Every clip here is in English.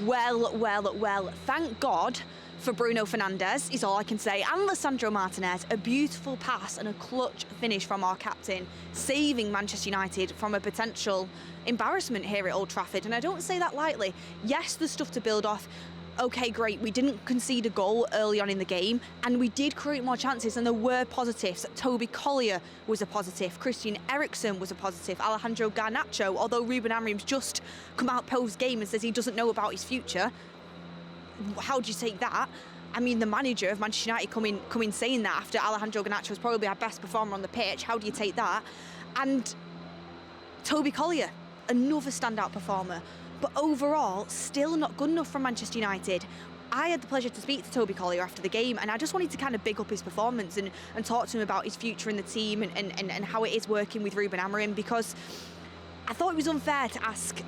Well, thank God for Bruno Fernandes, is all I can say, and Lisandro Martinez. A beautiful pass and a clutch finish from our captain, saving Manchester United from a potential embarrassment here at Old Trafford. And I don't say that lightly. Yes, there's stuff to build off. Okay, great, we didn't concede a goal early on in the game, and we did create more chances, and there were positives. Toby Collier was a positive, Christian Eriksen was a positive, Alejandro Garnacho, although Ruben Amorim's just come out post-game and says he doesn't know about his future. How do you take that? I mean, the manager of Manchester United coming saying that after Alejandro Garnacho was probably our best performer on the pitch. How do you take that? And Toby Collier, another standout performer. But overall, still not good enough from Manchester United. I had the pleasure to speak to Toby Collier after the game, and I just wanted to kind of big up his performance and talk to him about his future in the team and how it is working with Ruben Amorim, because I thought it was unfair to ask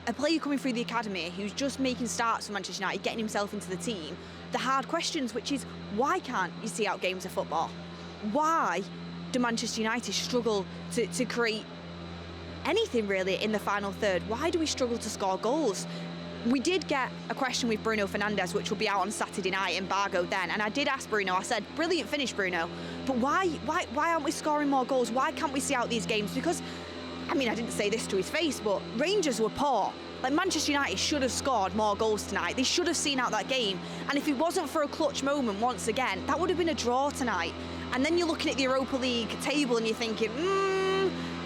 a player coming through the academy who's just making starts for Manchester United, getting himself into the team, the hard questions, which is, why can't you see out games of football? Why do Manchester United struggle to create anything really in the final third? Why do we struggle to score goals? We did get a question with Bruno Fernandes, which will be out on Saturday night, embargoed then, and I did ask Bruno, I said, brilliant finish, Bruno, but why aren't we scoring more goals? Why can't we see out these games? Because, I mean, I didn't say this to his face, but Rangers were poor. Like, Manchester United should have scored more goals tonight. They should have seen out that game. And if it wasn't for a clutch moment once again, that would have been a draw tonight. And then you're looking at the Europa League table and you're thinking,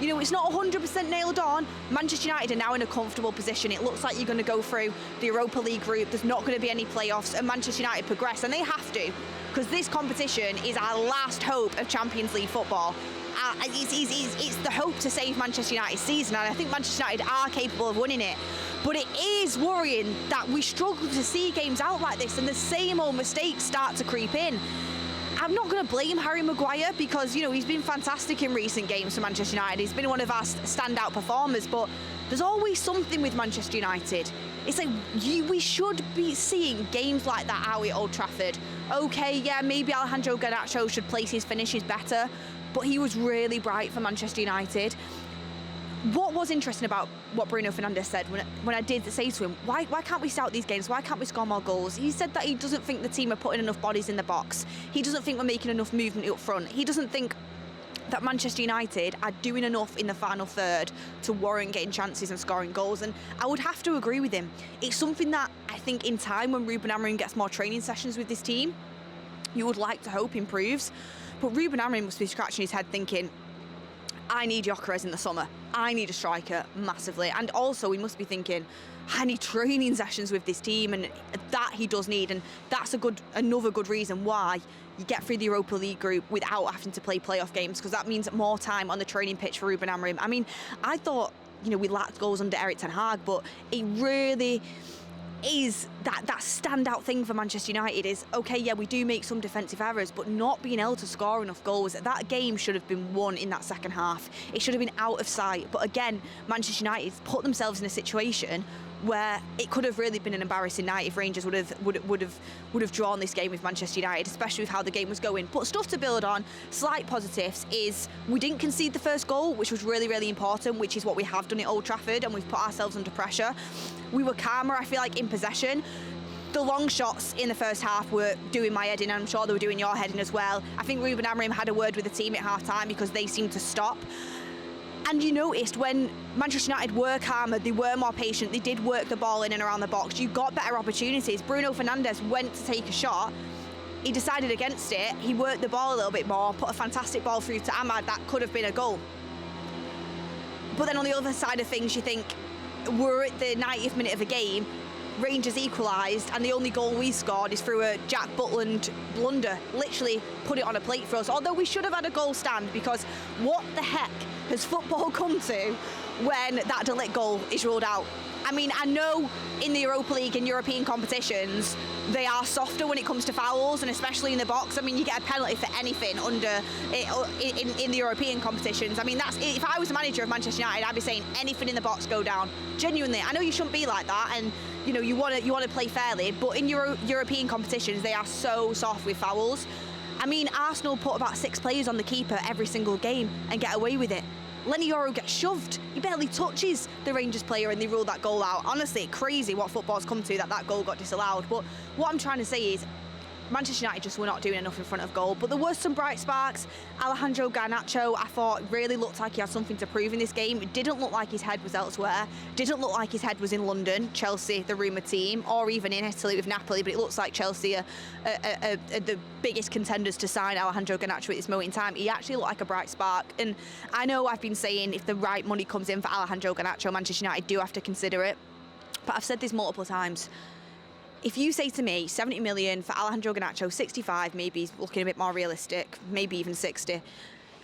you know, it's not 100% nailed on. Manchester United are now in a comfortable position. It looks like you're going to go through the Europa League group. There's not going to be any playoffs, and Manchester United progress, and they have to, because this competition is our last hope of Champions League football. It's the hope to save Manchester United's season, and I think Manchester United are capable of winning it. But it is worrying that we struggle to see games out like this, and the same old mistakes start to creep in. I'm not going to blame Harry Maguire, because, you know, he's been fantastic in recent games for Manchester United. He's been one of our standout performers, but there's always something with Manchester United. It's like, we should be seeing games like that out at Old Trafford. Okay, yeah, maybe Alejandro Garnacho should place his finishes better, but he was really bright for Manchester United. What was interesting about what Bruno Fernandes said when I did say to him, why can't we start these games? Why can't we score more goals? He said that he doesn't think the team are putting enough bodies in the box. He doesn't think we're making enough movement up front. He doesn't think that Manchester United are doing enough in the final third to warrant getting chances and scoring goals. And I would have to agree with him. It's something that I think in time, when Ruben Amorim gets more training sessions with this team, you would like to hope improves. But Ruben Amorim must be scratching his head thinking, I need Gyökeres in the summer. I need a striker massively. And also he must be thinking, I need training sessions with this team, and that he does need. And that's another good reason why you get through the Europa League group without having to play playoff games, because that means more time on the training pitch for Ruben Amorim. I mean, I thought, you know, we lacked goals under Erik ten Hag, but it really is that standout thing for Manchester United is, okay, yeah, we do make some defensive errors, but not being able to score enough goals. That game should have been won in that second half. It should have been out of sight. But again, Manchester United put themselves in a situation where it could have really been an embarrassing night if Rangers would have drawn this game with Manchester United, especially with how the game was going. But stuff to build on, slight positives, is we didn't concede the first goal, which was really, really important, which is what we have done at Old Trafford, and we've put ourselves under pressure. We were calmer, I feel like, in possession. The long shots in the first half were doing my head in, and I'm sure they were doing your head in as well. I think Ruben Amorim had a word with the team at half-time because they seemed to stop. And you noticed when Manchester United were calmer, they were more patient, they did work the ball in and around the box, you got better opportunities. Bruno Fernandes went to take a shot, he decided against it, he worked the ball a little bit more, put a fantastic ball through to Ahmad, that could have been a goal. But then on the other side of things, you think, we're at the 90th minute of a game, Rangers equalised, and the only goal we scored is through a Jack Butland blunder, literally put it on a plate for us, although we should have had a goal stand, because what the heck has football come to when that De Ligt goal is ruled out? I mean, I know in the Europa League and European competitions, they are softer when it comes to fouls, and especially in the box. I mean, you get a penalty for anything under in the European competitions. I mean, that's, if I was the manager of Manchester United, I'd be saying anything in the box go down. Genuinely, I know you shouldn't be like that, and you know you want to play fairly, but in European competitions, they are so soft with fouls. I mean, Arsenal put about 6 players on the keeper every single game and get away with it. Lenny Yoro gets shoved. He barely touches the Rangers player and they rule that goal out. Honestly, crazy what football's come to, that goal got disallowed. But what I'm trying to say is Manchester United just were not doing enough in front of goal. But there were some bright sparks. Alejandro Garnacho, I thought, really looked like he had something to prove in this game. It didn't look like his head was elsewhere. Didn't look like his head was in London, Chelsea, the rumoured team, or even in Italy with Napoli. But it looks like Chelsea are the biggest contenders to sign Alejandro Garnacho at this moment in time. He actually looked like a bright spark. And I know I've been saying if the right money comes in for Alejandro Garnacho, Manchester United do have to consider it. But I've said this multiple times. If you say to me 70 million for Alejandro Garnacho, 65 maybe he's looking a bit more realistic, maybe even 60,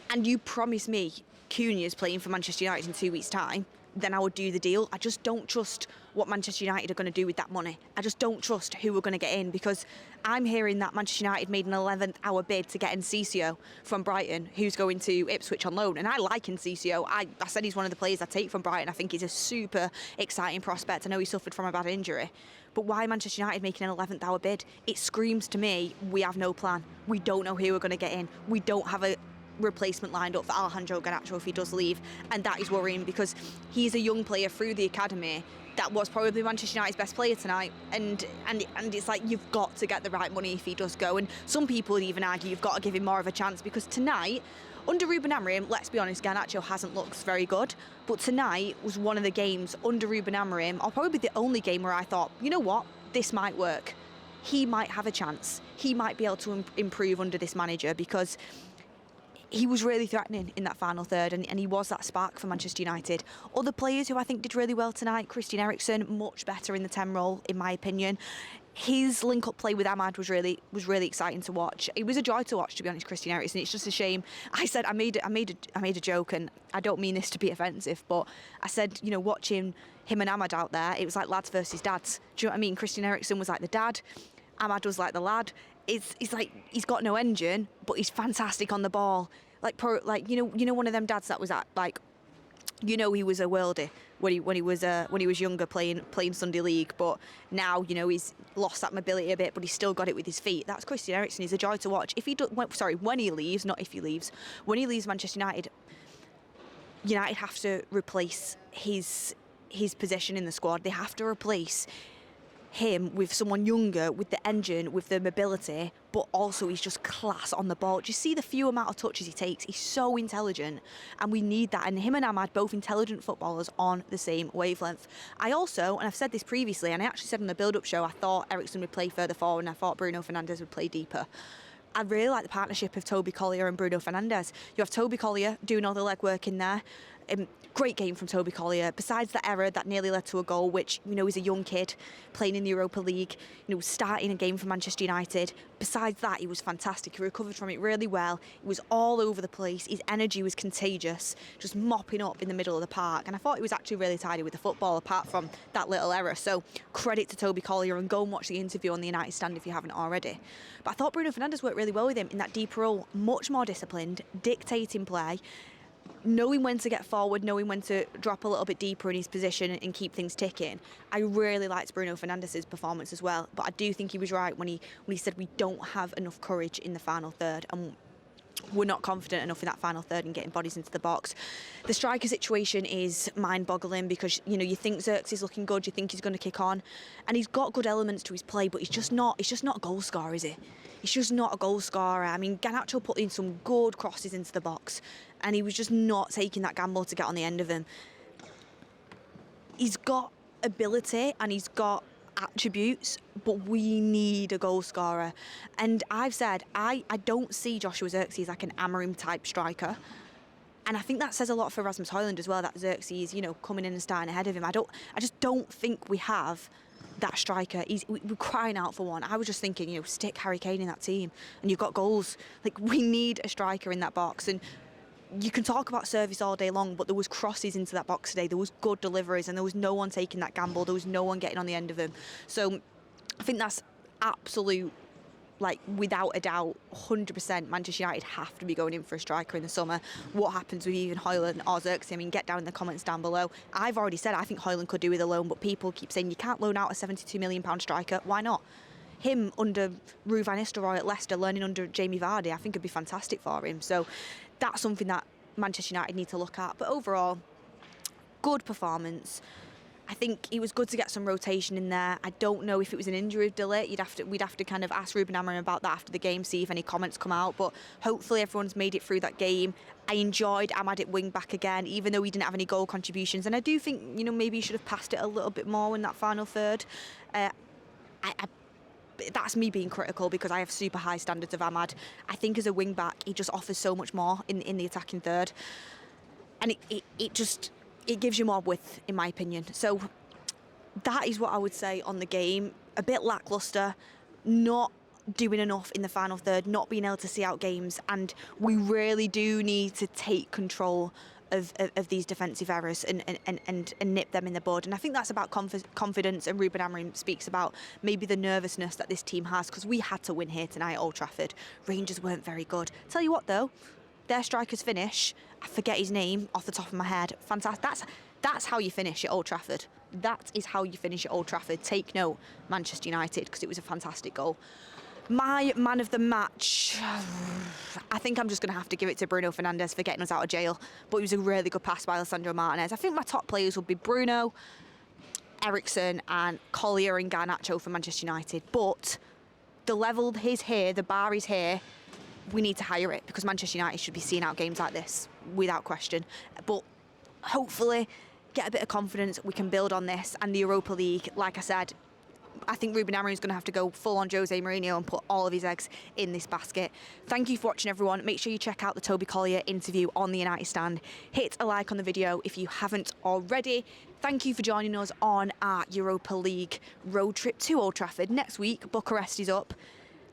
and you promise me Cunha's playing for Manchester United in 2 weeks' time, then I would do the deal. I just don't trust what Manchester United are going to do with that money. I just don't trust who we're going to get in, because I'm hearing that Manchester United made an 11th hour bid to get Encicio from Brighton, who's going to Ipswich on loan. And I like Encicio. I said he's one of the players I take from Brighton. I think he's a super exciting prospect. I know he suffered from a bad injury. But why Manchester United making an 11th hour bid? It screams to me, we have no plan. We don't know who we're going to get in. We don't have a replacement lined up for Alejandro Garnacho if he does leave, and that is worrying, because he's a young player through the academy that was probably Manchester United's best player tonight, and it's like you've got to get the right money if he does go. And some people would even argue you've got to give him more of a chance, because tonight under Ruben Amorim, let's be honest, Garnacho hasn't looked very good, but tonight was one of the games under Ruben Amorim, or probably the only game where I thought, you know what, this might work. He might have a chance. He might be able to improve under this manager, because he was really threatening in that final third, and he was that spark for Manchester United. Other players who I think did really well tonight, Christian Eriksen, much better in the 10 role, in my opinion. His link-up play with Ahmad was really exciting to watch. It was a joy to watch, to be honest, Christian Eriksen. It's just a shame. I said I made a joke, and I don't mean this to be offensive, but I said, you know, watching him and Ahmad out there, it was like lads versus dads. Do you know what I mean? Christian Eriksen was like the dad, Ahmad was like the lad. It's like he's got no engine, but he's fantastic on the ball. Like you know one of them dads that was at, like, you know, he was a worldie when he was younger playing Sunday League, but now, you know, he's lost that mobility a bit, but he's still got it with his feet. That's Christian Eriksen. He's a joy to watch. When he leaves, not if he leaves. When he leaves Manchester United, United have to replace his position in the squad. They have to replace him with someone younger, with the engine, with the mobility, but also he's just class on the ball. Do you see the few amount of touches he takes? He's so intelligent, and we need that. And him and Ahmad, both intelligent footballers on the same wavelength. I also, and I've said this previously, and I actually said on the build-up show, I thought Eriksen would play further forward, and I thought Bruno Fernandes would play deeper. I really like the partnership of Toby Collier and Bruno Fernandes. You have Toby Collier doing all the legwork in there. Great game from Toby Collier. Besides the error that nearly led to a goal, which, you know, he's a young kid playing in the Europa League, you know, starting a game for Manchester United. Besides that, he was fantastic. He recovered from it really well. He was all over the place. His energy was contagious, just mopping up in the middle of the park. And I thought he was actually really tidy with the football, apart from that little error. So credit to Toby Collier, and go and watch the interview on the United Stand if you haven't already. But I thought Bruno Fernandes worked really well with him in that deep role, much more disciplined, dictating play, knowing when to get forward, knowing when to drop a little bit deeper in his position and keep things ticking. I really liked Bruno Fernandes' performance as well, but I do think he was right when he said we don't have enough courage in the final third, and we're not confident enough in that final third and getting bodies into the box. The striker situation is mind-boggling, because, you know, you think Xerxes is looking good, you think he's going to kick on, and he's got good elements to his play, but he's just not a goal scorer, is he? He's just not a goal scorer. I mean, Garnacho put in some good crosses into the box, and he was just not taking that gamble to get on the end of him. He's got ability and he's got attributes, but we need a goal scorer. And I've said I don't see Joshua Xerxes like an Amorim type striker. And I think that says a lot for Rasmus Højlund as well, that Xerxes, you know, coming in and starting ahead of him. I just don't think we have that striker. We're crying out for one. I was just thinking, you know, stick Harry Kane in that team and you've got goals. Like, we need a striker in that box. And you can talk about service all day long, but there was crosses into that box today. There was good deliveries, and there was no one taking that gamble. There was no one getting on the end of him. So I think that's absolute, like, without a doubt, 100% Manchester United have to be going in for a striker in the summer. What happens with even Højlund or Xerxes? I mean, get down in the comments down below. I've already said I think Højlund could do with a loan, but people keep saying you can't loan out a £72 million striker. Why not? Him under Ruud van Nistelrooy at Leicester, learning under Jamie Vardy, I think would be fantastic for him. So that's something that Manchester United need to look at. But overall, good performance. I think it was good to get some rotation in there. I don't know if it was an injury delay. We'd have to kind of ask Ruben Amorim about that after the game, see if any comments come out. But hopefully everyone's made it through that game. I enjoyed Ahmad at wing back again, even though he didn't have any goal contributions. And I do think, you know, maybe he should have passed it a little bit more in that final third. That's me being critical because I have super high standards of Ahmad. I think as a wing back, he just offers so much more in the attacking third. And it gives you more width, in my opinion. So that is what I would say on the game. A bit lacklustre, not doing enough in the final third, not being able to see out games, and we really do need to take control of these defensive errors and nip them in the bud. And I think that's about confidence, and Ruben Amorim speaks about maybe the nervousness that this team has, because we had to win here tonight at Old Trafford. Rangers weren't very good. Tell you what though, their striker's finish, I forget his name off the top of my head, fantastic. That's how you finish at Old Trafford. That is how you finish at Old Trafford. Take note, Manchester United, because it was a fantastic goal. My man of the match, I think I'm just going to have to give it to Bruno Fernandes for getting us out of jail. But it was a really good pass by Alessandro Martinez. I think my top players would be Bruno, Eriksen and Collier and Garnacho for Manchester United. But the level is here, the bar is here. We need to higher it because Manchester United should be seeing out games like this without question. But hopefully get a bit of confidence, we can build on this. And the Europa League, like I said, I think Ruben Amorim is going to have to go full on Jose Mourinho and put all of his eggs in this basket. Thank you for watching, everyone. Make sure you check out the Toby Collier interview on the United Stand. Hit a like on the video if you haven't already. Thank you for joining us on our Europa League road trip to Old Trafford. Next week, Bucharest is up,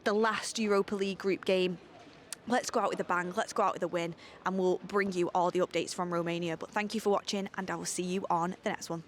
the last Europa League group game. Let's go out with a bang, let's go out with a win, and we'll bring you all the updates from Romania. But thank you for watching, and I will see you on the next one.